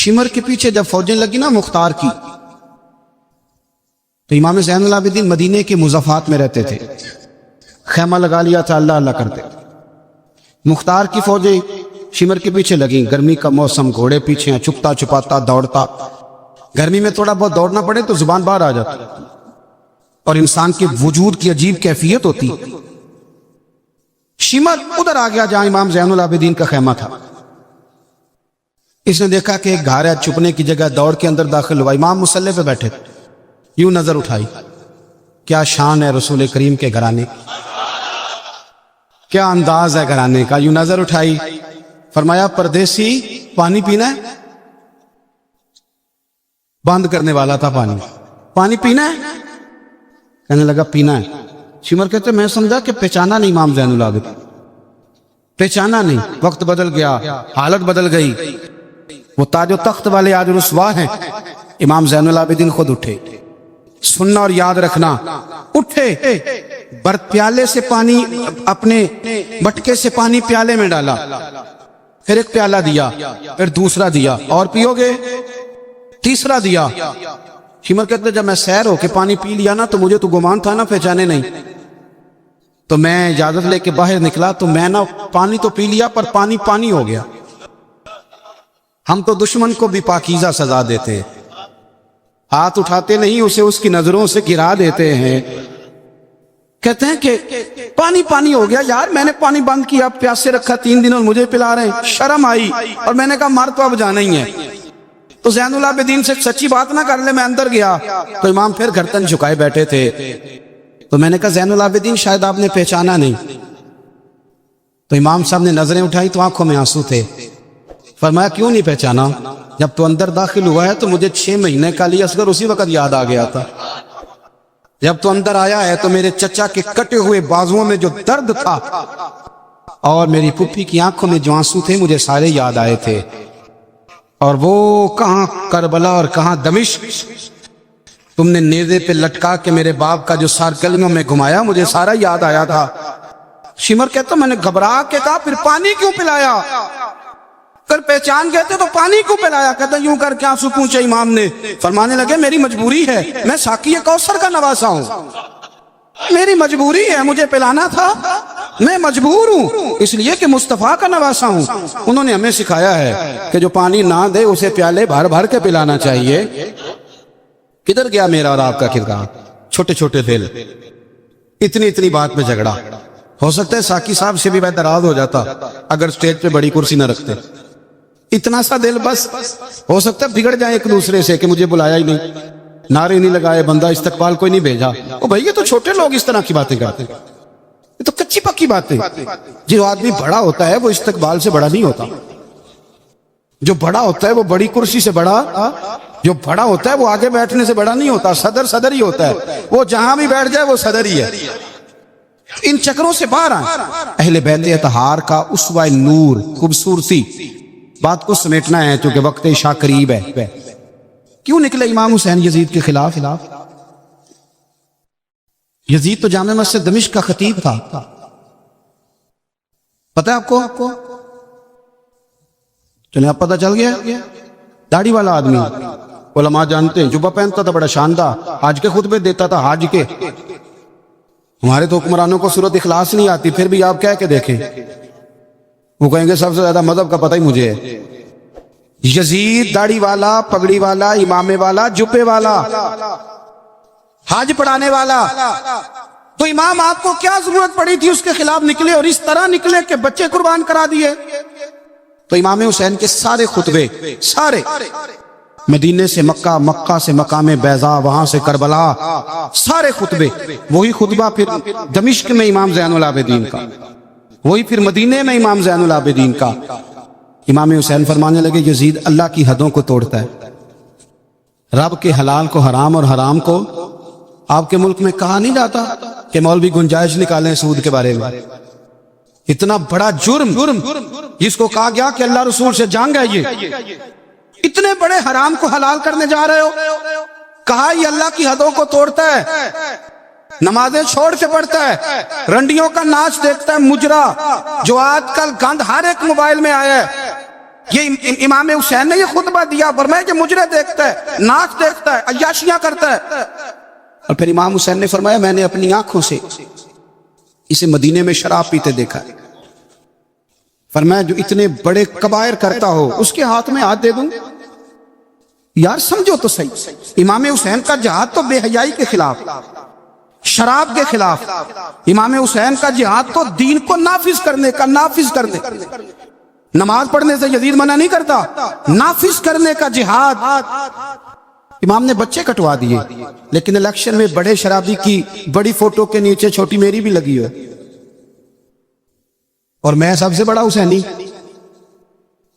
شمر کے پیچھے جب فوجیں لگی نا مختار کی، تو امام زین العابدین مدینے کے مضافات میں رہتے تھے، خیمہ لگا لیا تھا، اللہ اللہ کرتے۔ مختار کی فوجیں شمر کے پیچھے لگیں، گرمی کا موسم، گھوڑے پیچھے ہیں، چھپتا چھپاتا دوڑتا، گرمی میں تھوڑا بہت دوڑنا پڑے تو زبان باہر آ جاتی، اور انسان کے وجود کی عجیب کیفیت ہوتی۔ شمر ادھر آ گیا جہاں امام زین العابدین کا خیمہ تھا، اس نے دیکھا کہ ایک گھر ہے، چھپنے کی جگہ، دوڑ کے اندر داخل ہوا، امام مصلی پہ بیٹھے، یوں نظر اٹھائی، کیا شان ہے رسول کریم کے گھرانے، کیا انداز ہے گھرانے کا، یوں نظر اٹھائی، فرمایا پردیسی پانی پینا ہے؟ بند کرنے والا تھا پانی پینا ہے؟ کہنے لگا پینا ہے۔ شمر کہتے میں سمجھا کہ پہچانا نہیں امام زین العابدین، پہچانا نہیں، وقت بدل گیا، حالت بدل گئی، وہ تاج و تخت والے آج رسوا ہیں۔ امام زین العابدین خود اٹھے، سننا اور یاد رکھنا، اٹھے، پیالے سے پانی، اپنے بٹکے سے پانی پیالے میں ڈالا، پھر ایک پیالہ دیا، پھر دوسرا دیا، اور پیو گے؟ تیسرا دیا۔ شمر کہتے جب میں سیر ہو کے پانی پی لیا نا تو مجھے تو گمان تھا نا پہچانے نہیں، تو میں اجازت لے کے باہر نکلا، تو میں نا پانی تو پی لیا پر پانی پانی ہو گیا۔ ہم تو دشمن کو بھی پاکیزہ سزا دیتے، ہاتھ اٹھاتے نہیں، اسے اس کی نظروں سے گرا دیتے ہیں۔ کہتے ہیں کہ پانی پانی ہو گیا، یار میں نے پانی بند کیا، پیاسے رکھا 3 دن اور مجھے پلا رہے ہیں، شرم آئی، اور میں نے کہا مر تو اب جانا ہی ہے، تو زین العابدین سے سچی بات نہ کر لے۔ میں اندر گیا تو امام پھر گردن جھکائے بیٹھے تھے، تو میں نے کہا زین العابدین شاید آپ نے پہچانا نہیں، تو امام صاحب نے نظریں اٹھائی تو آنکھوں میں آنسو تھے۔ فرمایا کیوں نہیں پہچانا؟ جب تو اندر داخل ہوا ہے تو مجھے 6 مہینے کا علی اصغر اسی وقت یاد آ گیا تھا، جب تو اندر آیا ہے تو میرے چچا کے کٹے ہوئے بازوؤں میں جو درد تھا اور میری پھپھی کی آنکھوں میں جو آنسو تھے مجھے سارے یاد آئے تھے، اور وہ کہاں کربلا اور کہاں دمشق، تم نے نیزے پہ لٹکا کے میرے باپ کا جو سار گلیوں میں گھمایا مجھے سارا یاد آیا تھا۔ شمر کہتا میں نے گھبرا کے کہا پھر پانی کیوں پلایا؟ کر پہچان گئے تھے تو پانی کیوں پلایا؟ کہتا یوں کر کے آنسو پوچھے امام نے، فرمانے لگے میری مجبوری ہے، میں ساقی کوثر کا نواسا ہوں، میری مجبوری ہے، مجھے پلانا تھا، میں مجبور ہوں، اس لیے کہ مصطفیٰ کا نواسا ہوں۔ انہوں نے ہمیں سکھایا ہے کہ جو پانی نہ دے اسے پیالے بھر بھر کے پلانا چاہیے۔ کدھر گیا میرا اور آپ کا کردار؟ چھوٹے چھوٹے دل، اتنی اتنی بات میں جھگڑا۔ ہو سکتا ہے ساقی صاحب سے بھی میں ناراض ہو جاتا اگر سٹیج پہ بڑی کرسی نہ رکھتے، اتنا سا دل بس، ہو سکتا ہے بگڑ جائیں ایک دوسرے سے کہ مجھے بلایا ہی نہیں، نعرے نہیں لگائے، بندہ استقبال کوئی نہیں بھیجا۔ او بھائی یہ تو چھوٹے لوگ اس طرح کی باتیں کرتے ہیں، یہ تو کچی پکی باتیں۔ جو آدمی بڑا ہوتا ہے وہ استقبال سے بڑا نہیں ہوتا، جو بڑا ہوتا ہے وہ بڑی کرسی سے بڑا، جو بڑا ہوتا ہے وہ آگے بیٹھنے سے بڑا نہیں ہوتا، صدر صدر ہی ہوتا ہے، وہ جہاں بھی بیٹھ جائے وہ صدر ہی ہے۔ ان چکروں سے باہر آئیں۔ اہل بیت اطہار کا اسوہ نور، خوبصورتی، بات کو سمیٹنا ہے چونکہ وقت عشاء قریب ہے۔ کیوں نکلے امام حسین یزید کے خلاف؟ یزید تو جامع مسجد دمشق کا خطیب تھا، پتہ ہے آپ کو؟ چلیں اب پتہ چل گیا، داڑھی والا آدمی، علماء جانتے ہیں، جبہ پہنتا تھا بڑا شاندار، حج کے خطبے دیتا تھا، حج کے۔ ہمارے تو حکمرانوں کو سورۃ اخلاص نہیں آتی، پھر بھی آپ کہہ کے دیکھیں، وہ کہیں گے سب سے زیادہ مذہب کا پتہ ہی مجھے ہے۔ یزید داڑھی والا، پگڑی والا، امامے والا، جبے والا، حج پڑھانے والا، تو امام آپ کو کیا ضرورت پڑی تھی اس کے خلاف نکلے اور اس طرح نکلے کہ بچے قربان کرا دیے؟ تو امام حسین کے سارے خطبے، سارے، مدینے سے مکہ، مکہ سے مقام بیضا، وہاں سے کربلا، سارے خطبے، وہی خطبہ پھر دمشق میں امام زین العابدین کا، وہی پھر مدینے میں امام زین العابدین کا۔ امام حسین فرمانے لگے یزید اللہ کی حدوں کو توڑتا ہے، رب کے حلال کو حرام اور حرام کو، آپ کے ملک میں کہا نہیں جاتا کہ مولوی گنجائش نکالیں سود کے بارے میں؟ اتنا بڑا جرم جس کو کہا گیا کہ اللہ رسول سے جنگ ہے، یہ اتنے بڑے حرام کو حلال کرنے جا رہے ہو، کہا یہ اللہ کی حدوں کو توڑتا ہے، نمازیں چھوڑ کے پڑھتا ہے، رنڈیوں کا ناچ دیکھتا ہے، مجرا جو آج کل گند ہر ایک موبائل میں آیا ہے، یہ امام حسین نے یہ خطبہ دیا، فرمایا کہ مجرے دیکھتا ہے، ناچ دیکھتا ہے، عیاشیاں کرتا ہے. اور پھر امام حسین نے فرمایا میں نے اپنی آنکھوں سے اسے مدینے میں شراب پیتے دیکھا. فرمایا جو اتنے بڑے کبائر کرتا ہو اس کے ہاتھ میں ہاتھ دے دوں. یار سمجھو تو صحیح، امام حسین کا جہاد تو بے حیائی کے خلاف، شراب کے خلاف. امام حسین کا جہاد تو دین کو نافذ کرنے کا، نافذ کرنے. نماز پڑھنے سے یزید منع نہیں کرتا، نافذ کرنے کا جہاد. امام نے بچے کٹوا دیے، لیکن الیکشن میں بڑے شرابی کی بڑی فوٹو کے نیچے چھوٹی میری بھی لگی ہے، اور میں سب سے بڑا حسینی،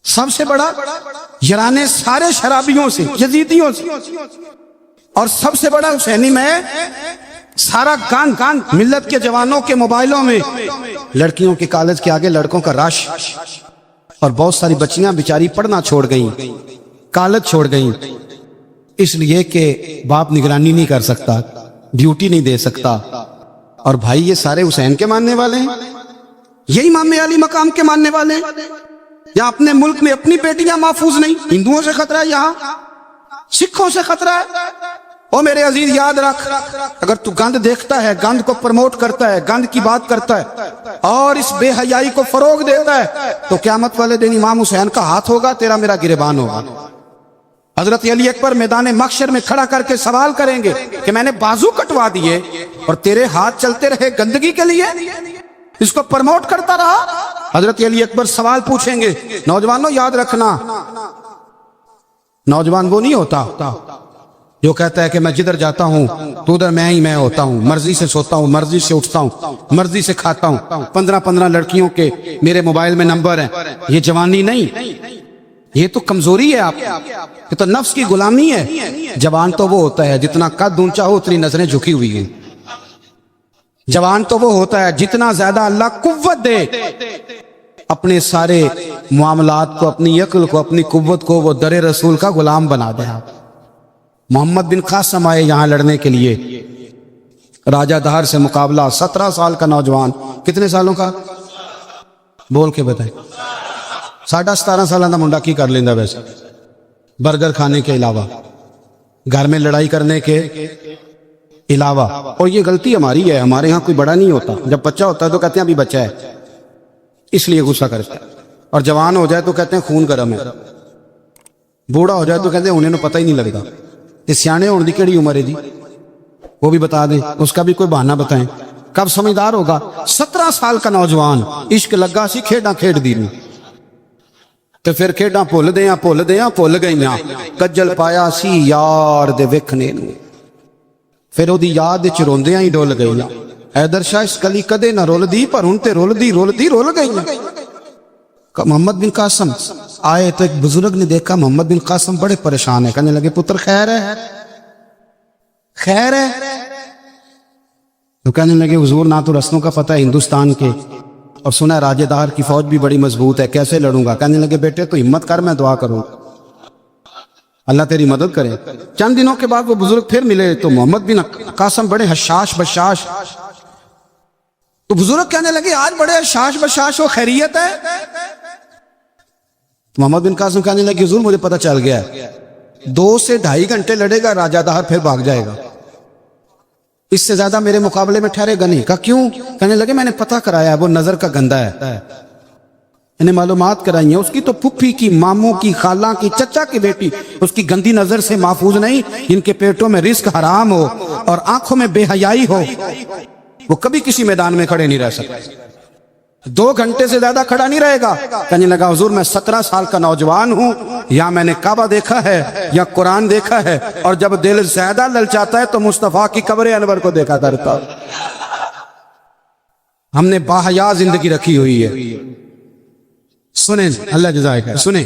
سب سے بڑا، یرانے سارے شرابیوں سے، یزیدیوں سے، اور سب سے بڑا حسینی میں. سارا گاند ملت کے جوانوں کے موبائلوں میں لڑکیوں کے کالج کے آگے لڑکوں کا رش، اور بہت ساری بچیاں بیچاری پڑھنا چھوڑ گئیں، کالج چھوڑ گئیں، اس لیے کہ باپ نگرانی نہیں کر سکتا، ڈیوٹی نہیں دے سکتا. اور بھائی یہ سارے حسین کے ماننے والے ہیں، یہ امام علی مقام کے ماننے والے ہیں. یا اپنے ملک میں اپنی بیٹیاں محفوظ نہیں، ہندوؤں سے خطرہ ہے، یہاں سکھوں سے خطرہ ہے. او میرے عزیز یاد رکھ، اگر تو گند دیکھتا ہے، گند کو پروموٹ کرتا ہے، گند کی بات کرتا ہے اور اس بے حیائی کو فروغ دیتا ہے، تو قیامت والے دن امام حسین کا ہاتھ ہوگا، تیرا میرا گریبان ہوگا. حضرت علی اکبر میدان محشر میں کھڑا کر کے سوال کریں گے کہ میں نے بازو کٹوا دیے اور تیرے ہاتھ چلتے رہے گندگی کے لیے، اس کو پروموٹ کرتا رہا. حضرت علی اکبر سوال پوچھیں گے. نوجوانوں یاد رکھنا، نوجوان وہ نہیں ہوتا جو کہتا ہے کہ میں جدھر جاتا ہوں تو ادھر میں ہوتا ہوں، مرضی سے سوتا ہوں، مرضی سے اٹھتا ہوں، مرضی سے کھاتا ہوں، 15 لڑکیوں کے میرے موبائل میں نمبر ہیں. یہ جوانی نہیں، یہ تو کمزوری ہے، آپ یہ تو نفس کی غلامی ہے. جوان تو وہ ہوتا ہے جتنا قد اونچا ہو اتنی نظریں جھکی ہوئی ہیں. جوان تو وہ ہوتا ہے جتنا زیادہ اللہ قوت دے، اپنے سارے معاملات کو، اپنی عقل کو، اپنی قوت کو وہ در رسول کا غلام بنا دے. محمد بن قاسم آئے یہاں لڑنے کے لیے، راجہ دہر سے مقابلہ. 17 سال کا نوجوان، کتنے سالوں کا بول کے بتائیں؟ 17.5 سالوں کا منڈا کی کر لیندہ ویسے، برگر کھانے کے علاوہ، گھر میں لڑائی کرنے کے علاوہ. اور یہ غلطی ہماری ہے، ہمارے ہاں کوئی بڑا نہیں ہوتا، جب بچہ ہوتا ہے تو کہتے ہیں ابھی بچہ ہے، اس لیے غصہ کرتا ہے. اور جوان ہو جائے تو کہتے ہیں خون گرم ہے، بوڑھا ہو جائے تو کہتے ہیں انہیں پتہ ہی نہیں لگتا. سیانے ہونے دی کیڑی عمر ہے جی، وہ بھی بتا دیں، اس کا بھی کوئی بہانہ بتائیں، کب سمجھدار ہوگا؟ 17 سال کا نوجوان، عشق لگا سی کھیڈاں کھیڈ دی نوں، تو پھر کھیڈاں بھول گئیاں، کجل پایا سی یار دے ویکھنے نوں، پھر وہ دی یاد وچ روندیاں ہی ڈول گئیاں. حیدر شاہ اس گلی کدے نہ رول دی، پر ہن تے رول گئیاں. محمد بن قاسم آئے تو ایک بزرگ نے دیکھا محمد بن قاسم بڑے پریشان ہے، کہنے لگے پتر خیر ہے؟ خیر ہے؟ تو کہنے لگے حضور نہ تو رستوں کا پتہ ہے ہندوستان کے، اور سنا ہے راجہ دار کی فوج بھی بڑی مضبوط ہے، کیسے لڑوں گا؟ کہنے لگے بیٹے تو ہمت کر، میں دعا کروں اللہ تیری مدد کرے. چند دنوں کے بعد وہ بزرگ پھر ملے تو محمد بن قاسم بڑے حشاش بشاش. تو بزرگ کہنے لگے آج بڑے حشاش بشاش ہو، خیریت ہے؟ محمد بن قاسم کہنے لگے حضور مجھے پتہ چل گیا ہے، 2 سے 2.5 گھنٹے لڑے گا راجہ دہر پھر بھاگ جائے گا، اس سے زیادہ میرے مقابلے میں ٹھہرے گا نہیں. کہا کیوں؟ کہنے لگے میں نے پتہ کرایا ہے وہ نظر کا گندہ ہے، انہیں معلومات کرائی ہیں، اس کی تو پھپھی کی، ماموں کی، خالہ کی، چچا کی بیٹی اس کی گندی نظر سے محفوظ نہیں، جن کے پیٹوں میں رزق حرام ہو اور آنکھوں میں بے حیائی ہو، وہ کبھی کسی میدان میں کھڑے نہیں رہ سکتے، 2 گھنٹے سے زیادہ کھڑا نہیں رہے گا. کہنے لگا حضور میں 17 سال کا نوجوان ہوں، یا میں نے کعبہ دیکھا ہے یا قرآن دیکھا ہے، اور جب دل زیادہ للچاتا ہے تو مصطفیٰ کی قبر انور کو دیکھا کرتا. ہم نے باحیا زندگی رکھی ہوئی ہے. سنیں اللہ جزائے خیر، سنیں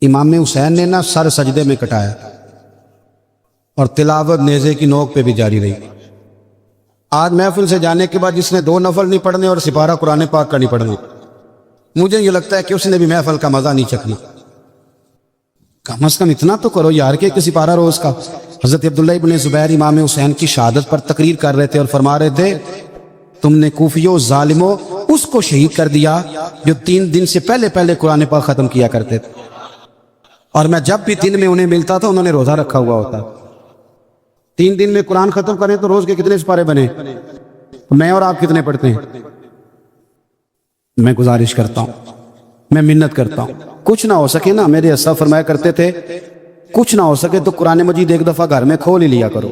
امام حسین نے نا سر سجدے میں کٹایا اور تلاوت نیزے کی نوک پہ بھی جاری رہی. آج محفل سے جانے کے بعد جس نے 2 نفل نہیں پڑھنے اور سپارہ قرآن پاک کا نہیں پڑھنے، مجھے یہ لگتا ہے کہ اس نے بھی محفل کا مزہ نہیں چکھنا. کم از کم اتنا تو کرو یار کہ سپارہ روز کا. حضرت عبداللہ ابن زبیر امام حسین کی شہادت پر تقریر کر رہے تھے اور فرما رہے تھے تم نے کوفیوں ظالموں اس کو شہید کر دیا جو 3 دن سے پہلے پہلے قرآن پاک ختم کیا کرتے تھے، اور میں جب بھی دن میں انہیں ملتا تھا انہوں نے روزہ رکھا ہوا ہوتا۔ 3 دن میں قرآن ختم کریں تو روز کے کتنے سپارے بنے؟ میں اور آپ کتنے پڑھتے ہیں؟ میں گزارش کرتا ہوں، میں منت کرتا ہوں، کچھ نہ ہو سکے نا، میرے اسلاف فرمایا کرتے تھے کچھ نہ ہو سکے تو قرآن مجید ایک دفعہ گھر میں کھول ہی لیا کرو۔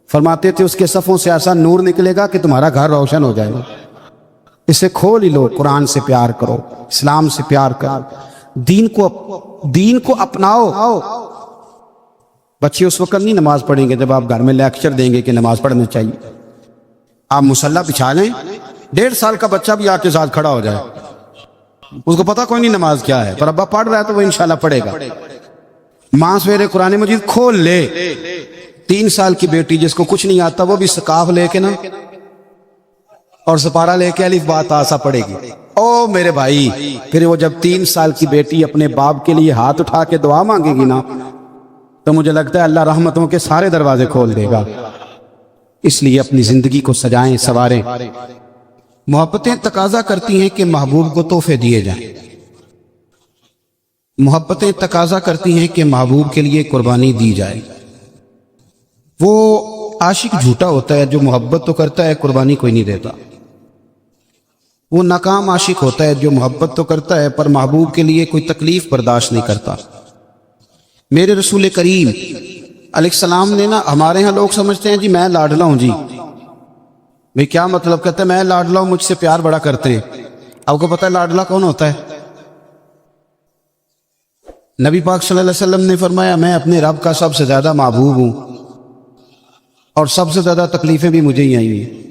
فرماتے تھے اس کے صفوں سے ایسا نور نکلے گا کہ تمہارا گھر روشن ہو جائے گا۔ اسے کھول ہی لو، قرآن سے پیار کرو، اسلام سے پیار کرو، دین کو اپناؤ۔ بچے اس وقت نہیں نماز پڑھیں گے جب آپ گھر میں لیکچر دیں گے کہ نماز پڑھنا چاہیے۔ آپ مصلی بچھا لیں، 1.5 سال کا بچہ بھی آپ کے ساتھ کھڑا ہو جائے، اس کو پتا کوئی نہیں نماز کیا ہے، پر ابا پڑھ رہا ہے تو وہ انشاءاللہ پڑھے گا۔ ماں سویرے قرآن مجید کھول لے، 3 سال کی بیٹی جس کو کچھ نہیں آتا وہ بھی سکاف لے کے نا اور سپارہ لے کے الف با تا سا پڑھے گی۔ او میرے بھائی، پھر وہ جب 3 سال کی بیٹی اپنے باپ کے لیے ہاتھ اٹھا کے دعا مانگے گی نا تو مجھے لگتا ہے اللہ رحمتوں کے سارے دروازے کھول دے گا۔ اس لیے اپنی زندگی کو سجائیں، سنواریں۔ محبتیں تقاضا کرتی ہیں کہ محبوب کو تحفے دیے جائیں، محبتیں تقاضا کرتی ہیں کہ محبوب کے لیے قربانی دی جائے۔ وہ عاشق جھوٹا ہوتا ہے جو محبت تو کرتا ہے قربانی کوئی نہیں دیتا۔ وہ ناکام عاشق ہوتا ہے جو محبت تو کرتا ہے پر محبوب کے لیے کوئی تکلیف برداشت نہیں کرتا۔ میرے رسول کریم علیہ السلام نے نا، ہمارے ہاں لوگ سمجھتے ہیں جی میں لاڈلا ہوں جی، بھئی کیا مطلب؟ کہتے ہیں میں لاڈلا ہوں، مجھ سے پیار بڑا کرتے ہیں۔ آپ کو پتہ ہے لاڈلا کون ہوتا ہے؟ نبی پاک صلی اللہ علیہ وسلم نے فرمایا میں اپنے رب کا سب سے زیادہ محبوب ہوں اور سب سے زیادہ تکلیفیں بھی مجھے ہی آئی ہیں۔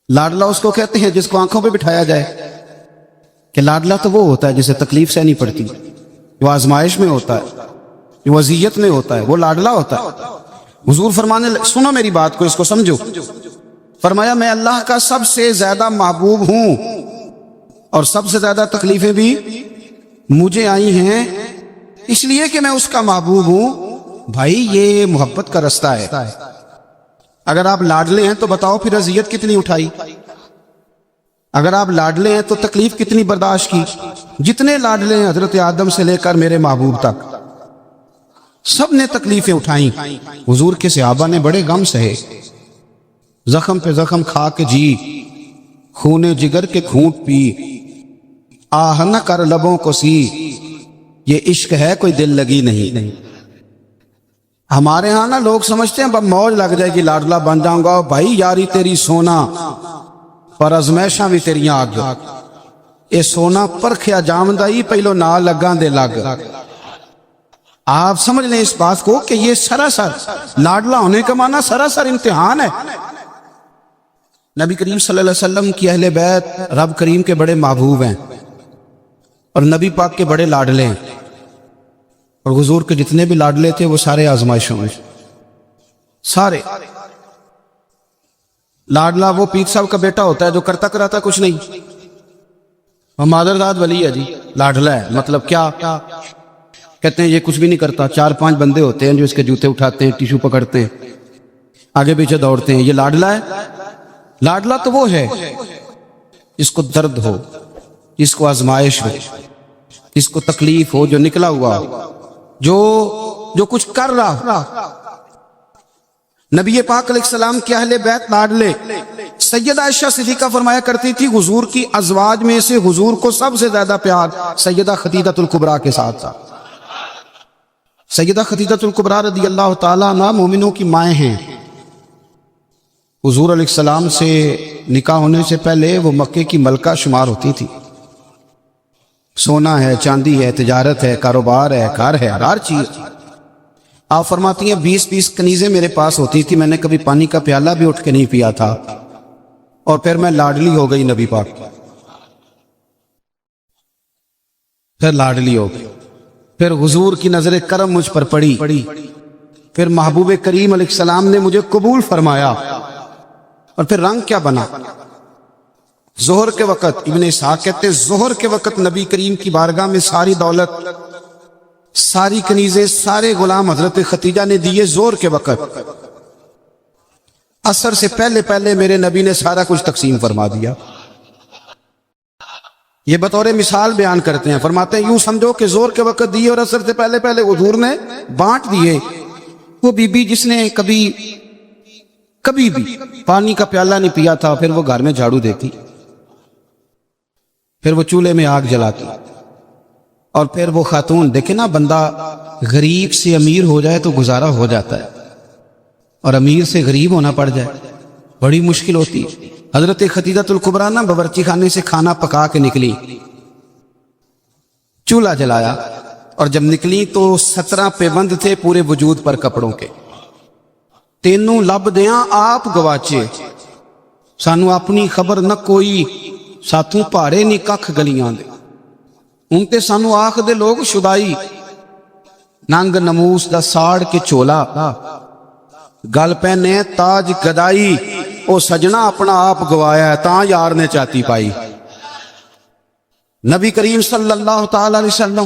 لاڈلا اس کو کہتے ہیں جس کو آنکھوں پہ بٹھایا جائے، کہ لاڈلا تو وہ ہوتا ہے جسے تکلیف سہنی پڑتی، جو آزمائش میں ہوتا ہے، جو اذیت میں ہوتا ہے، وہ لاڈلا ہوتا ہے۔ حضور فرمانے سنو میری بات کو، اس کو سمجھو، فرمایا میں اللہ کا سب سے زیادہ محبوب ہوں اور سب سے زیادہ تکلیفیں بھی مجھے آئی ہیں اس لیے کہ میں اس کا محبوب ہوں۔ بھائی یہ محبت کا رستہ ہے۔ اگر آپ لاڈلے ہیں تو بتاؤ پھر اذیت کتنی اٹھائی، اگر آپ لاڈلے ہیں تو تکلیف کتنی برداشت کی۔ جتنے لاڈلے ہیں حضرت آدم سے لے کر میرے محبوب تک، سب نے تکلیفیں اٹھائیں۔ حضور کے صحابہ نے بڑے غم سہے، زخم پہ زخم کھا کے جی، خون جگر کے گھونٹ پی، آہ نہ کر لبوں کو سی، یہ عشق ہے کوئی دل لگی نہیں۔ ہمارے ہاں نا لوگ سمجھتے ہیں موج لگ جائے گی لاڈلا بن جاؤں گا، بھائی یاری تیری سونا پر ازمائشاں بھی تیریاں آگ، اے سونا پرکھیا جامدہ ہی پہلو نہ لگاں دے لگ۔ آپ سمجھ لیں اس بات کو کہ یہ سراسر لاڈلا ہونے کا معنی سراسر امتحان ہے۔ نبی کریم صلی اللہ علیہ وسلم کی اہل بیت رب کریم کے بڑے محبوب ہیں اور نبی پاک کے بڑے لاڈلے ہیں، اور حضور کے جتنے بھی لاڈلے تھے وہ سارے آزمائشوں میں، سارے۔ لاڈلا وہ پیر صاحب کا بیٹا ہوتا ہے جو کرتا کراتا کچھ نہیں، وہ مادرداد ولی ہے جی، لاڈلا ہے۔ مطلب کیا کہتے ہیں؟ یہ کچھ بھی نہیں کرتا، 4-5 بندے ہوتے ہیں جو اس کے جوتے اٹھاتے ہیں، ٹیشو پکڑتے ہیں، آگے پیچھے دوڑتے ہیں، یہ لاڈلا ہے۔ لاڈلا تو وہ ہے جس کو درد ہو، جس کو آزمائش ہو، جس کو تکلیف ہو، جو نکلا ہوا ہو، جو کچھ کر رہا۔ نبی پاک علیہ السلام کے اہل بیت لاڈلے، سیدہ عائشہ صدیقہ فرمایا کرتی تھی حضور کی ازواج میں سے حضور کو سب سے زیادہ پیار سیدہ خدیجہ الکبریٰ کے ساتھ تھا۔ سیدہ خدیجہ الکبریٰ رضی اللہ تعالیٰ عنہ مومنوں کی مائیں ہیں۔ حضور علیہ السلام سے نکاح ہونے سے پہلے وہ مکے کی ملکہ شمار ہوتی تھی۔ سونا ہے، چاندی ہے، تجارت ہے، کاروبار ہے، گھر ہے، ہر چیز۔ آپ فرماتی ہیں 20 کنیزیں میرے پاس ہوتی تھی، میں نے کبھی پانی کا پیالہ بھی اٹھ کے نہیں پیا تھا، اور پھر میں لاڈلی ہو گئی نبی پاک، پھر لاڈلی ہو گئی، پھر حضور کی نظر کرم مجھ پر پڑی، پھر محبوب کریم علیہ السلام نے مجھے قبول فرمایا، اور پھر رنگ کیا بنا۔ ظہر کے وقت ابن اسحاق کہتے ہیں ظہر کے وقت نبی کریم کی بارگاہ میں ساری دولت، ساری کنیزیں، سارے غلام حضرت خدیجہ نے دیے ظہر کے وقت۔ اثر سے پہلے پہلے میرے نبی نے سارا کچھ تقسیم فرما دیا. یہ بطور مثال بیان کرتے ہیں، فرماتے ہیں یوں سمجھو کہ زور کے وقت دیے اور اثر سے پہلے پہلے حضور نے بانٹ دیے. وہ بی بی جس نے کبھی بھی پانی کا پیالہ نہیں پیا تھا، پھر وہ گھر میں جھاڑو دیتی، پھر وہ چولہے میں آگ جلاتی، اور پھر وہ خاتون، دیکھیں نا، بندہ غریب سے امیر ہو جائے تو گزارا ہو جاتا ہے، اور امیر سے غریب ہونا پڑ جائے بڑی مشکل ہوتی ہے. حضرت خدیجہ الکبریٰ نا باورچی خانے سے کھانا پکا کے نکلی، چولہا جلایا، اور جب نکلی تو 17 پیوند تھے پورے وجود پر کپڑوں کے. تینوں لب دیاں آپ گواچے، سانو اپنی خبر نہ کوئی، ساتھوں پارے نہیں ککھ گلیاں دے. ان تے سانو آخ دے لوگ شدائی، ننگ نموس دا ساڑ کے چولا، گل پہنے تاج گدائی. او سجنا اپنا آپ گوایا ہے تاں یار نے چاتی پائی. نبی کریم صلی اللہ تعالی علیہ وسلم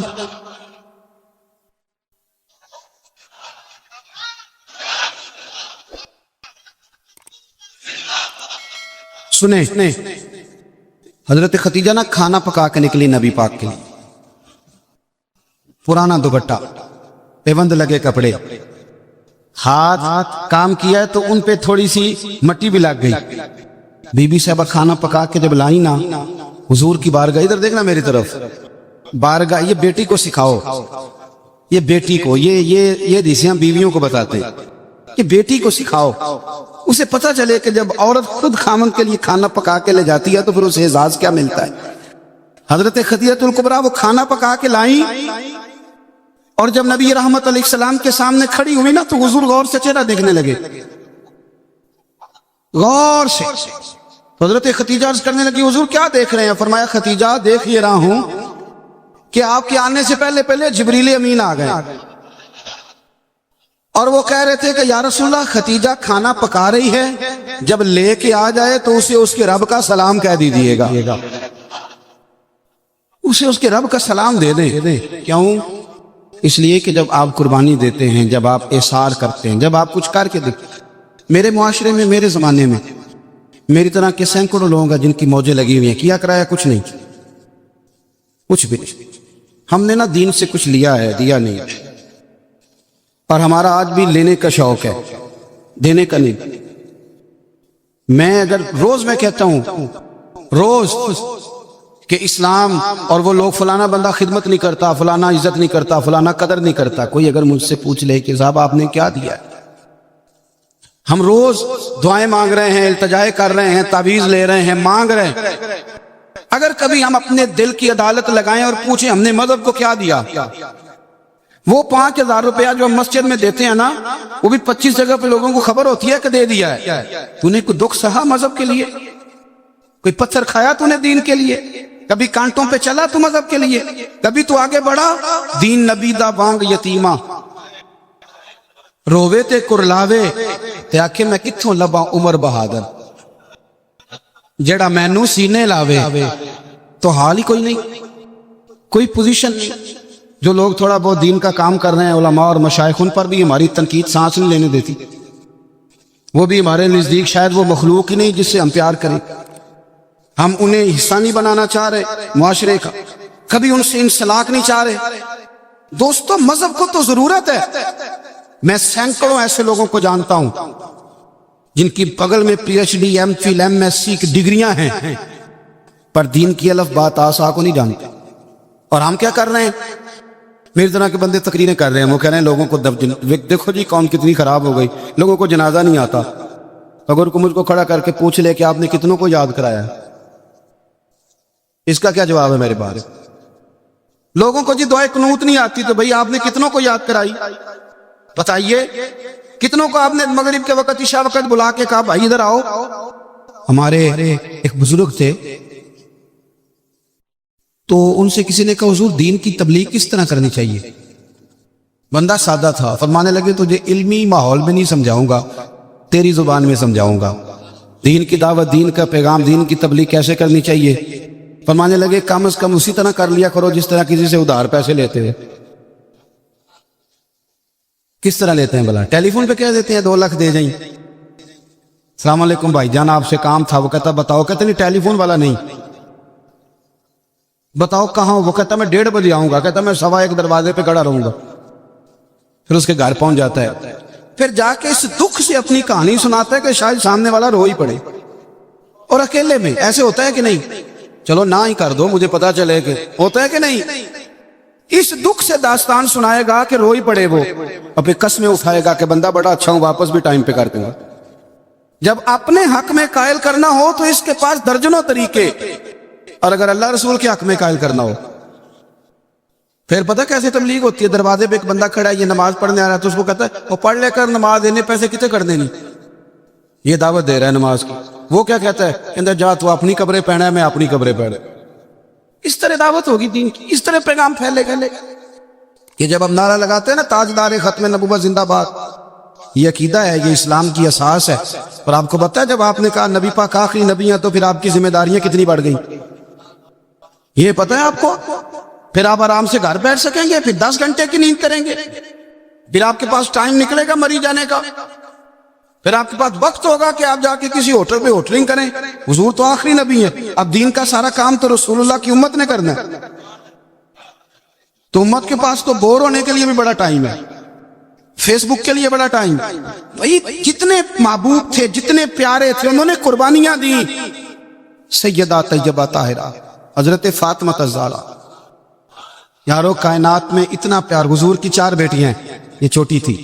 سنیں، حضرت خدیجہ نا کھانا پکا کے نکلی نبی پاک کے لیے، پرانا دوپٹہ، پیوند لگے کپڑے، ہاتھ کام کیا ہے تو ان پہ تھوڑی سی مٹی بھی لگ گئی. بی بی صاحبہ کھانا پکا کے جب لائی نا حضور کی بارگاہ، ادھر دیکھنا میری طرف، بارگاہ، یہ بیٹی کو سکھاؤ، یہ بیٹی کو، یہ دیسیاں بیویوں کو بتاتے ہیں، یہ بیٹی کو سکھاؤ. اسے پتہ چلے کہ جب عورت خود خامن کے لیے کھانا پکا کے لے جاتی ہے تو پھر اسے اعزاز کیا ملتا ہے. حضرت خدیجہ الکبریٰ وہ کھانا پکا کے لائیں، اور جب نبی رحمت علیہ السلام کے سامنے کھڑی ہوئی نا تو حضور غور سے چہرہ دیکھنے لگے، غور سے. تو حضرت خدیجہ عرض کرنے لگی حضور کیا دیکھ رہے ہیں؟ فرمایا خدیجہ دیکھ یہ رہا ہوں کہ آپ کے آنے سے پہلے پہلے جبریل امین آ گئے، اور وہ کہہ رہے تھے کہ یا رسول اللہ خدیجہ کھانا پکا رہی ہے، جب لے کے آ جائے تو اسے اس کے رب کا سلام کہہ دیجیے گا، اسے اس کے رب کا سلام دے دیں. کیوں؟ اس لیے کہ جب آپ قربانی دیتے ہیں، جب آپ احسار کرتے ہیں، جب آپ کچھ کر کے دیتے ہیں. میرے معاشرے میں، میرے زمانے میں میری طرح کے سینکڑوں لوگ ہیں جن کی موجیں لگی ہوئی ہیں، کیا کرایا کچھ نہیں، کچھ بھی نہیں. ہم نے نا دین سے کچھ لیا ہے، دیا نہیں، اور ہمارا آج بھی لینے کا شوق ہے، دینے کا نہیں. میں اگر روز میں کہتا ہوں روز کہ اسلام اور وہ لوگ فلانا بندہ خدمت نہیں کرتا، فلانا عزت نہیں کرتا، فلانا قدر نہیں کرتا، کوئی اگر مجھ سے پوچھ لے کہ صاحب آپ نے کیا دیا ہے، ہم روز دعائیں مانگ رہے ہیں، التجائے کر رہے ہیں، تعویذ لے رہے ہیں، مانگ رہے ہیں. اگر کبھی ہم اپنے دل کی عدالت لگائیں اور پوچھیں ہم نے مذہب کو کیا دیا، وہ 5,000 روپیہ جو ہم مسجد میں دیتے ہیں نا، وہ بھی 25 جگہ پہ لوگوں کو خبر ہوتی ہے کہ دے دیا ہے. تو نے کوئی دکھ سہا مذہب کے لیے؟ کوئی پتھر کھایا تو نے دین کے لیے؟ کبھی کانٹوں پہ چلا تو مذہب کے لیے؟ کبھی تو آگے بڑھا؟ دین نبی دا بانگ یتیمہ رووے تے کرلاوے تے آکھے میں کتھوں لبا عمر بہادر، جڑا مینوں سینے لاوے. تو حال ہی کوئی نہیں، کوئی پوزیشن نہیں. جو لوگ تھوڑا بہت دین کا کام کر رہے ہیں، علماء اور مشائخ، ان پر بھی ہماری تنقید سانس نہیں لینے دیتی. وہ بھی ہمارے نزدیک شاید وہ مخلوق ہی نہیں جس سے ہم پیار کریں. ہم انہیں حصہ نہیں بنانا چاہ رہے معاشرے کا، کبھی ان سے انسلاک نہیں چاہ رہے. دوستو مذہب کو تو ضرورت ہے. میں سینکڑوں ایسے لوگوں کو جانتا ہوں جن کی بغل میں P H D, M Phil, M S C کی ڈگریاں ہیں، پر دین کی الف بات آسا کو نہیں جانتے. اور ہم کیا کر رہے ہیں؟ میری طرح کے بندے تقریریں کر رہے ہیں، وہ کہہ رہے ہیں لوگوں کو دیکھو جی قوم کتنی خراب ہو گئی، لوگوں کو جنازہ نہیں آتا. اگر کوئی مجھ کو کھڑا کر کے پوچھ لے کہ آپ نے کتنوں کو یاد کرایا، اس کا کیا جواب ہے میرے بارے؟ لوگوں کو جی دعائے قنوت نہیں آتی تو بھئی آپ نے کتنوں کو یاد کرائی؟ بتائیے کتنوں کو آپ نے مغرب کے وقت، عشاء وقت بلا کے کہا بھائی ادھر آؤ؟ ہمارے ایک بزرگ تھے تو ان سے کسی نے کہا حضور دین کی تبلیغ کس طرح کرنی چاہیے؟ بندہ سادہ تھا، فرمانے لگے تجھے علمی ماحول میں نہیں سمجھاؤں گا، تیری زبان میں سمجھاؤں گا. دین کی دعوت، دین کا پیغام، دین کی تبلیغ کیسے کرنی چاہیے؟ فرمانے لگے کم از کم اسی طرح کر لیا کرو جس طرح کسی سے ادھار پیسے لیتے ہیں. کس طرح لیتے ہیں بھلا؟ ٹیلی فون پہ کہہ دیتے ہیں 2 لاکھ دے جائیں، السلام علیکم بھائی جان آپ سے کام تھا. وہ کہتا بتاؤ. کہتے نہیں ٹیلی فون والا نہیں. بتاؤ کہاں. وہ کہتا میں 1:30 بجے آؤں گا. کہتا میں 1:15 دروازے پہ کھڑا رہوں گا. پھر اس کے گھر پہنچ جاتا ہے. پھر جا کے اس دکھ سے اپنی کہانی سناتا ہے کہ شاید سامنے والا رو ہی پڑے. اور اکیلے میں ایسے ہوتا ہے کہ نہیں؟ چلو نہ ہی کر دو مجھے پتا چلے کہ ہوتا ہے کہ نہیں. اس دکھ سے داستان سنائے گا کہ رو ہی پڑے وہ. اور پھر قسمیں اٹھائے گا کہ بندہ بڑا اچھا ہوں واپس بھی ٹائم پہ کر دوں گا. جب اپنے حق میں قائل کرنا ہو تو اس کے پاس درجنوں طریقے. اور اگر اللہ رسول کے حق میں قائل کرنا ہو پھر پتہ کیسے تبلیغ ہوتی ہے. دروازے پہ ایک بندہ کھڑا ہے یہ نماز پڑھنے آ رہا ہے تو اس کو کہتا ہے وہ پڑھ لے کر نماز دینے پیسے کتنے کر دینی. یہ دعوت دے رہا ہے نماز کی. وہ کیا کہتا ہے کہتا جا تو اپنی قبریں پہنا ہے میں اپنی قبریں پہنا. اس طرح دعوت ہوگی دین کی. اس طرح پیغام پھیلے گا. کہ جب ہم نعرہ لگاتے ہیں نا تاجدار ختم نبوت زندہ باد یہ عقیدہ ہے یہ اسلام کی اساس ہے. اور آپ کو پتہ ہے جب آپ نے کہا نبی پاک آخری نبی ہیں تو پھر آپ کی ذمہ داریاں کتنی بڑھ گئیں یہ پتہ ہے آپ کو. پھر آپ آرام سے گھر بیٹھ سکیں گے. پھر 10 گھنٹے کی نیند کریں گے. پھر آپ کے پاس ٹائم نکلے گا مری جانے کا. پھر آپ کے پاس وقت ہوگا کہ آپ جا کے کسی ہوٹل پہ ہوٹلنگ کریں. حضور تو آخری نبی ہیں. اب دین کا سارا کام تو رسول اللہ کی امت نے کرنا ہے. تو امت کے پاس تو بور ہونے کے لیے بھی بڑا ٹائم ہے. فیس بک کے لیے بڑا ٹائم. بھائی جتنے محبوب تھے جتنے پیارے تھے انہوں نے قربانیاں دی. سیدہ طیبہ طاہرہ حضرت فاطمہ الزہرا. یارو کائنات میں اتنا پیار. حضور کی 4 بیٹیاں ہیں یہ چھوٹی تھی.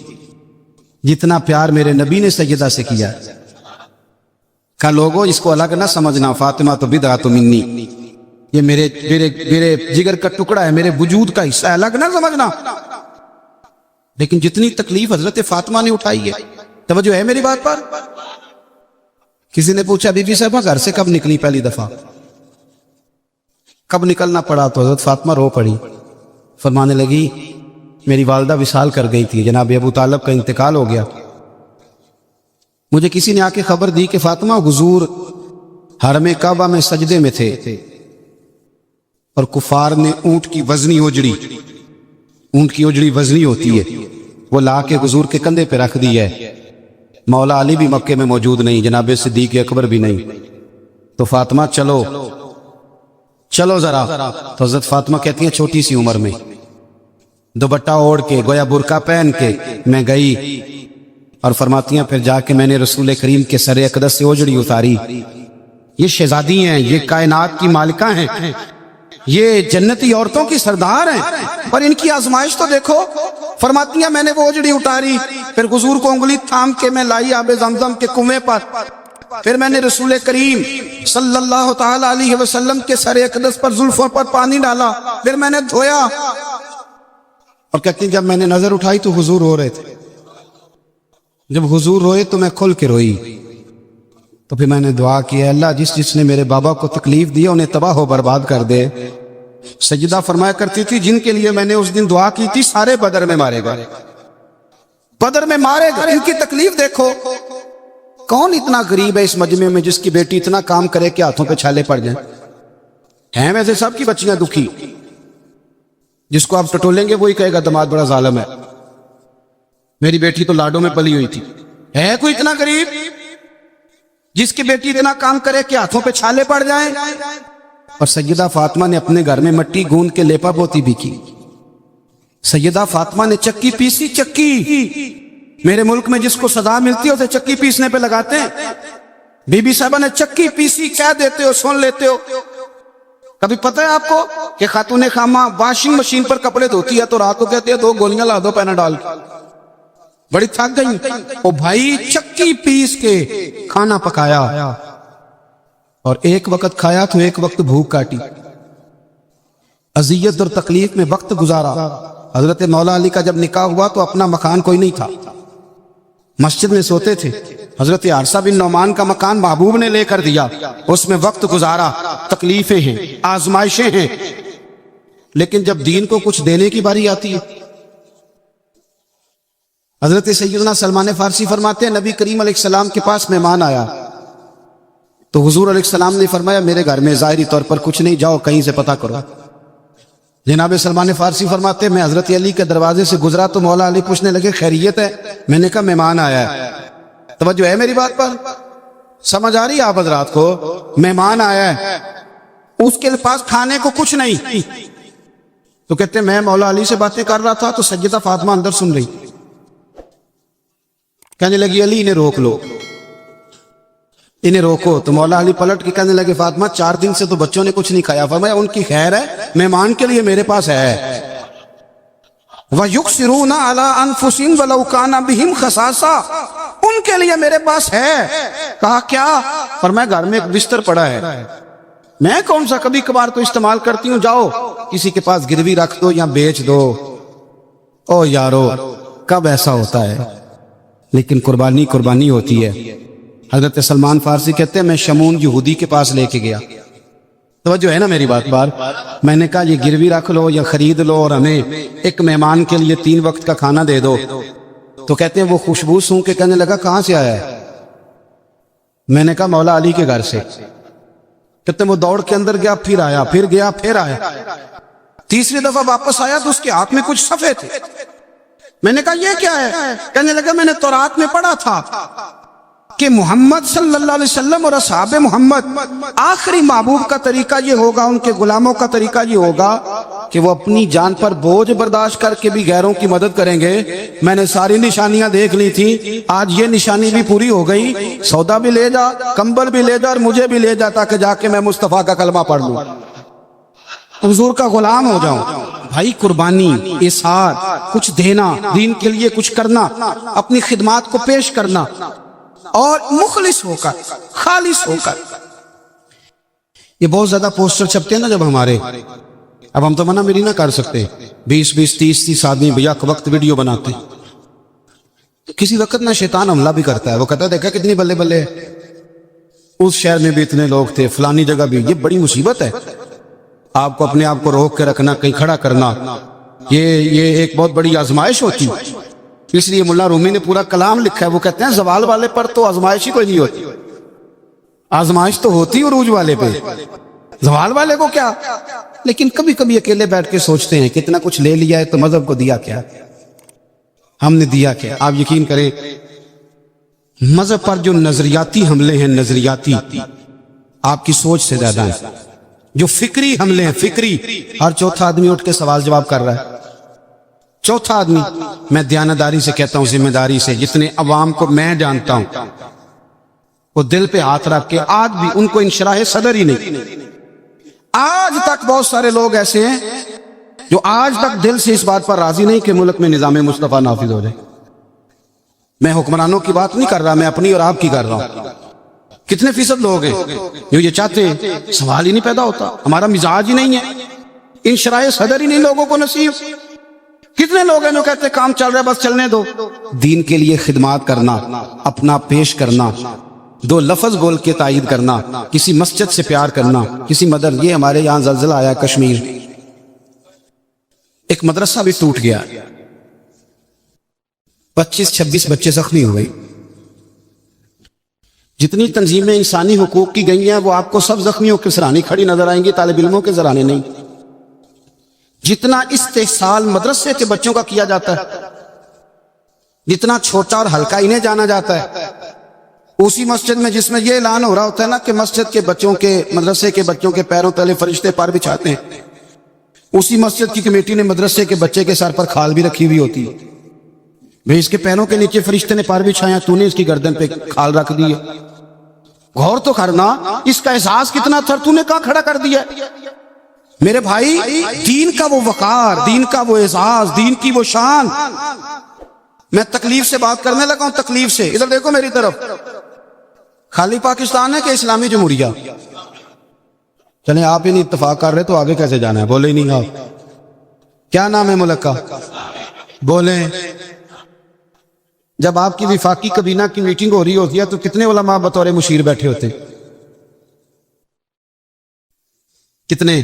جتنا پیار میرے نبی نے سیدہ سے کیا کہ لوگوں اس کو الگ نہ سمجھنا. فاطمہ تو بدعۃ منی یہ میرے جگر کا ٹکڑا ہے میرے وجود کا حصہ ہے الگ نہ سمجھنا. لیکن جتنی تکلیف حضرت فاطمہ نے اٹھائی ہے توجہ ہے میری بات پر. کسی نے پوچھا بی بی صاحبہ گھر سے کب نکلی پہلی دفعہ کب نکلنا پڑا تو حضرت فاطمہ رو پڑی. فرمانے لگی میری والدہ وصال کر گئی تھی. جناب ابو طالب کا انتقال ہو گیا. مجھے کسی نے آ کے خبر دی کہ فاطمہ حضور حرم کعبہ میں سجدے میں تھے اور کفار نے اونٹ کی وزنی وزنی ہوتی ہے وہ لا کے حضور کے کندھے پہ رکھ دی ہے. مولا علی بھی مکے میں موجود نہیں. جناب صدیق اکبر بھی نہیں. تو فاطمہ چلو ذرا. تو حضرت فاطمہ کہتی ہیں چھوٹی سی عمر میں دوپٹہ اوڑھ کے گویا برقع پہن کے میں گئی. اور فرماتی ہیں پھر جا کے میں نے رسول کریم کے سر اقدس سے اوجڑی اتاری. یہ شہزادی ہیں یہ کائنات کی مالکہ ہیں یہ جنتی عورتوں کی سردار ہیں. پر ان کی آزمائش تو دیکھو. فرماتی ہیں میں نے وہ اوجڑی اتاری پھر حضور کو انگلی تھام کے میں لائی آب زمزم کے کنویں پر. پھر میں نے رسول کریم صلی اللہ تعالی علیہ وسلم کے سر اقدس پر زلفوں پر پانی ڈالا. پھر میں نے دھویا. اور کہتی ہیں جب میں نے نظر اٹھائی تو حضور رو رہے تھے. جب حضور روئے تو میں کھل کے روئی. تو پھر میں نے دعا کی اللہ جس نے میرے بابا کو تکلیف دی انہیں تباہ و برباد کر دے. سجدہ فرمایا کرتی تھی جن کے لیے میں نے اس دن دعا کی تھی سارے بدر میں مارے گئے. بدر میں مارے گئے. ان کی تکلیف دیکھو. کون اتنا غریب ہے اس مجمع میں جس کی بیٹی اتنا کام کرے کہ ہاتھوں پہ چھالے پڑ جائیں. ہیں ویسے سب کی بچیاں دکھی. جس کو آپ ٹٹولیں گے وہی کہے گا دماد بڑا ظالم ہے. میری بیٹی تو لاڈوں میں پلی ہوئی تھی. ہے کوئی اتنا غریب جس کی بیٹی اتنا کام کرے کہ ہاتھوں پہ چھالے پڑ جائیں. اور سیدہ فاطمہ نے اپنے گھر میں مٹی گوند کے لیپا پوتی بھی کی. سیدہ فاطمہ نے چکی پیسی. چکی میرے ملک میں جس کو سزا ملتی ہے اسے چکی پیسنے پہ لگاتے ہیں. بی بی صاحبہ نے چکی پیسی. کیا دیتے ہو سن لیتے ہو. کبھی پتہ ہے آپ کو کہ خاتون خامہ واشنگ مشین پر کپڑے دھوتی ہے تو رات کو کہتے ہیں 2 گولیاں لا دو پیناڈول کی. بڑی تھک گئی. او بھائی چکی پیس کے کھانا پکایا اور ایک وقت کھایا تو ایک وقت بھوک کاٹی. اذیت اور تکلیف میں وقت گزارا. حضرت مولا علی کا جب نکاح ہوا تو اپنا مکان کوئی نہیں تھا. مسجد میں سوتے تھے. حضرت عارصہ بن نعمان کا مکان محبوب نے لے کر دیا. اس میں وقت گزارا. تکلیفیں ہیں آزمائشیں ہیں. لیکن جب دین کو کچھ دینے کی باری آتی ہے حضرت سیدنا سلمان فارسی فرماتے ہیں نبی کریم علیہ السلام کے پاس مہمان آیا تو حضور علیہ السلام نے فرمایا میرے گھر میں ظاہری طور پر کچھ نہیں جاؤ کہیں سے پتہ کرو. جناب سلمان فارسی فرماتے ہیں میں حضرت علی کے دروازے سے گزرا تو مولا علی پوچھنے لگے خیریت ہے. میں نے کہا مہمان آیا ہے. توجہ ہے میری بات پر. سمجھ آ رہی ہے آپ حضرات کو؟ مہمان آیا ہے، اس کے پاس کھانے کو کچھ نہیں، تو کہتے ہیں میں مولا علی سے باتیں کر رہا تھا تو سیدہ فاطمہ اندر سن رہی، کہنے لگی علی انہیں روک لو، انہیں روکو۔ تو مولا علی پلٹ کے کہنے لگے فاطمہ 4 دن سے تو بچوں نے کچھ نہیں کھایا۔ فرمایا ان کی خیر ہے، مہمان کے لیے میرے پاس ہے۔ وَيُكْسِرُونَ عَلَىٰ أَنفُسِهِمْ وَلَوْ كَانَ بِهِمْ خَصَاصَةٌ، ان کے لیے میرے پاس ہے۔ کہا کیا؟ فرمایا گھر میں ایک بستر پڑا ہے، میں کون سا کبھی کبھار تو استعمال کرتی ہوں، جاؤ کسی کے پاس گروی رکھ دو یا بیچ دو۔ او یارو کب ایسا ہوتا ہے، لیکن قربانی قربانی ہوتی ہے۔ حضرت سلمان فارسی کہتے ہیں میں شمون یہودی کے پاس لے کے گیا، توجہ ہے نا میری بات بار، میں نے کہا یہ گروی رکھ لو یا خرید لو اور ہمیں ایک مہمان کے لیے 3 وقت کا کھانا دے دو۔ تو کہتے ہیں وہ خوشبو سونگھ کے کہنے لگا کہاں سے آیا ہے؟ میں نے کہا مولا علی کے گھر سے۔ کہتے ہیں وہ دوڑ کے اندر گیا، پھر آیا، پھر گیا، پھر آیا، تیسری دفعہ واپس آیا تو اس کے ہاتھ میں کچھ صفحے تھے۔ میں نے کہا یہ کیا ہے؟ کہنے لگا میں نے تورات میں پڑھا تھا کہ محمد صلی اللہ علیہ وسلم اور اصحاب محمد آخری محبوب کا طریقہ یہ ہوگا، ان کے غلاموں کا طریقہ یہ ہوگا کہ وہ اپنی جان پر بوجھ برداشت کر کے بھی غیروں کی مدد کریں گے۔ میں نے ساری نشانیاں دیکھ لی تھی، آج یہ نشانی بھی پوری ہو گئی۔ سودا بھی لے جا، کمبل بھی لے جا اور مجھے بھی لے جا تاکہ جا کے میں مصطفیٰ کا کلمہ پڑھ لوں، حضور کا غلام ہو جاؤں۔ بھائی قربانی، اظہار، کچھ دینا، دین کے لیے کچھ کرنا، اپنی خدمات کو پیش کرنا اور مخلص ہو کر، خالص ہو کر۔ یہ بہت زیادہ پوسٹر چھپتے ہیں نا جب ہمارے، اب ہم تو منع میری نہ کر سکتے، 20 30 آدمی بھیا وقت ویڈیو بناتے ہیں۔ کسی وقت نہ شیطان حملہ بھی کرتا ہے، وہ کہتا ہے دیکھا کتنی بلے بلے، اس شہر میں بھی اتنے لوگ تھے، فلانی جگہ بھی۔ یہ بڑی مصیبت ہے، آپ کو اپنے آپ کو روک کے رکھنا، کہیں کھڑا کرنا، یہ ایک بہت بڑی آزمائش ہوتی ہے۔ اس لیے ملا رومی نے پورا کلام لکھا ہے، وہ کہتے ہیں زوال والے پر تو آزمائش ہی کوئی نہیں ہوتی، آزمائش تو ہوتی عروج والے پہ، زوال والے کو کیا۔ لیکن کبھی کبھی اکیلے بیٹھ کے سوچتے ہیں کتنا کچھ لے لیا ہے تو مذہب کو دیا کیا، ہم نے دیا کیا۔ آپ یقین کریں مذہب پر جو نظریاتی حملے ہیں، نظریاتی، آپ کی سوچ سے زیادہ ہیں۔ جو فکری حملے ہیں، فکری، ہر چوتھا آدمی اٹھ کے سوال جواب کر رہا ہے، چوتھا آدمی۔ میں دیانتداری سے کہتا ہوں، ذمہ داری سے، جتنے عوام کو میں جانتا ہوں وہ دل پہ ہاتھ رکھ کے آج بھی ان کو انشراح صدر ہی نہیں۔ آج تک بہت سارے لوگ ایسے ہیں جو آج تک دل سے اس بات پر راضی نہیں کہ ملک میں نظام مصطفیٰ نافذ ہو جائے۔ میں حکمرانوں کی بات نہیں کر رہا، میں اپنی اور آپ کی کر رہا ہوں۔ کتنے فیصد لوگ ہیں جو یہ چاہتے ہیں؟ سوال ہی نہیں پیدا ہوتا، ہمارا مزاج ہی نہیں ہے، انشراح صدر ہی نہیں لوگوں کو نصیب۔ کتنے لوگ ہیں جو کہتے ہیں کام چل رہا ہے بس چلنے دو۔ دین کے لیے خدمات کرنا، اپنا پیش کرنا، 2 لفظ بول کے تائید کرنا، کسی مسجد سے پیار کرنا، کسی مدر۔ یہ ہمارے یہاں زلزلہ آیا کشمیر، ایک مدرسہ بھی ٹوٹ گیا، 25-26 بچے زخمی ہوئے۔ جتنی تنظیمیں انسانی حقوق کی گئی ہیں وہ آپ کو سب زخمیوں کے سرانے کھڑی نظر آئیں گی، طالب علموں کے سرانے نہیں۔ جتنا استحصال مدرسے کے بچوں کا کیا جاتا ہے، جتنا چھوٹا اور ہلکا انہیں جانا جاتا ہے، اسی مسجد میں جس میں یہ اعلان ہو رہا ہوتا ہے نا کہ مسجد کے بچوں کے، مدرسے کے بچوں کے پیروں تلے فرشتے پر بچھاتے ہیں، اسی مسجد کی کمیٹی نے مدرسے کے بچے کے سر پر کھال بھی رکھی ہوئی ہوتی ہے، بھئی اس کے پیروں کے نیچے فرشتے نے پر بچھایا، تو نے اس کی گردن پہ کھال رکھ دی ہے۔ غور تو کرنا، اس کا احساس کتنا تھا، تو نے کہاں کھڑا کر دیا۔ میرے بھائی، دین کا وہ وقار، دین کا وہ اعزاز، دین کی وہ شان۔ میں تکلیف سے بات کرنے لگا ہوں، تکلیف سے۔ ادھر دیکھو میری طرف، خالی پاکستان ہے کہ اسلامی جمہوریہ؟ چلیں آپ ہی نہیں اتفاق کر رہے تو آگے کیسے جانا ہے؟ بولے ہی نہیں آپ۔ کیا نام ہے ملک کا؟ بولیں۔ جب آپ کی وفاقی کابینہ کی میٹنگ ہو رہی ہوتی ہے تو کتنے علماء بطور مشیر بیٹھے ہوتے ہیں؟ کتنے؟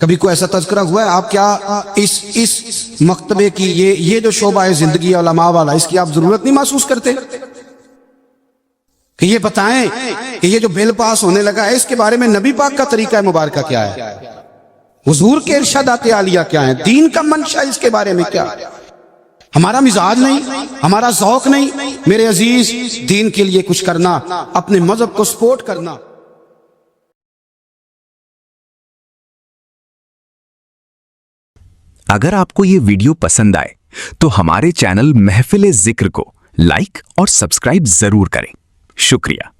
کبھی کوئی ایسا تذکرہ ہوا ہے؟ آپ کیا اس مکتبے کی یہ جو شعبہ ہے زندگی علماء والا، اس کی آپ ضرورت نہیں محسوس کرتے کہ یہ بتائیں کہ یہ جو بل پاس ہونے لگا ہے اس کے بارے میں نبی پاک کا طریقہ مبارکہ کیا ہے، حضور کے ارشادات عالیہ کیا ہیں، دین کا منشا اس کے بارے میں کیا ہے؟ ہمارا مزاج نہیں، ہمارا ذوق نہیں، میرے عزیز دین کے لیے کچھ کرنا، اپنے مذہب کو سپورٹ کرنا. اگر آپ کو یہ ویڈیو پسند آئے تو ہمارے چینل محفل ذکر کو لائک اور سبسکرائب ضرور کریں. شکریہ.